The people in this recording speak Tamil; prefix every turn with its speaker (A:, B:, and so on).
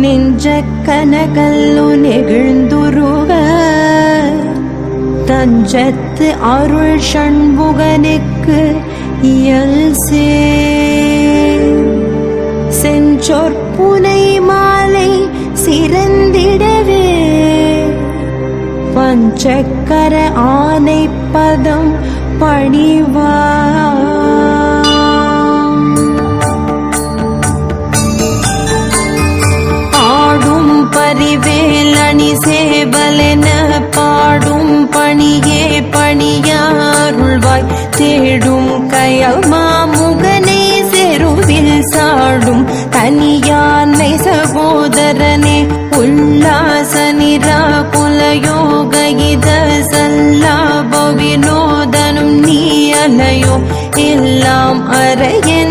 A: நெஞ்ச கனகல்லு நெகிழ்ந்துருக தஞ்சத்து அருள் ஷண்முகனுக்கு இயல்சே செஞ்சொற்புனை மாலை சிறந்திடவே பஞ்சக்கர ஆனை பதம் பணிவா ஆடும் பரிவேலணி சேவலென பாடும் பணியே பணியாருள்வாய் தேடும் கயல் மாமுகனை செருவில் சாடும் தனியானை சகோதரனே உல்லாச நிராகுலயோக இத சல்லாப வினோதனும் நீ அலையோ எல்லாம் அறைய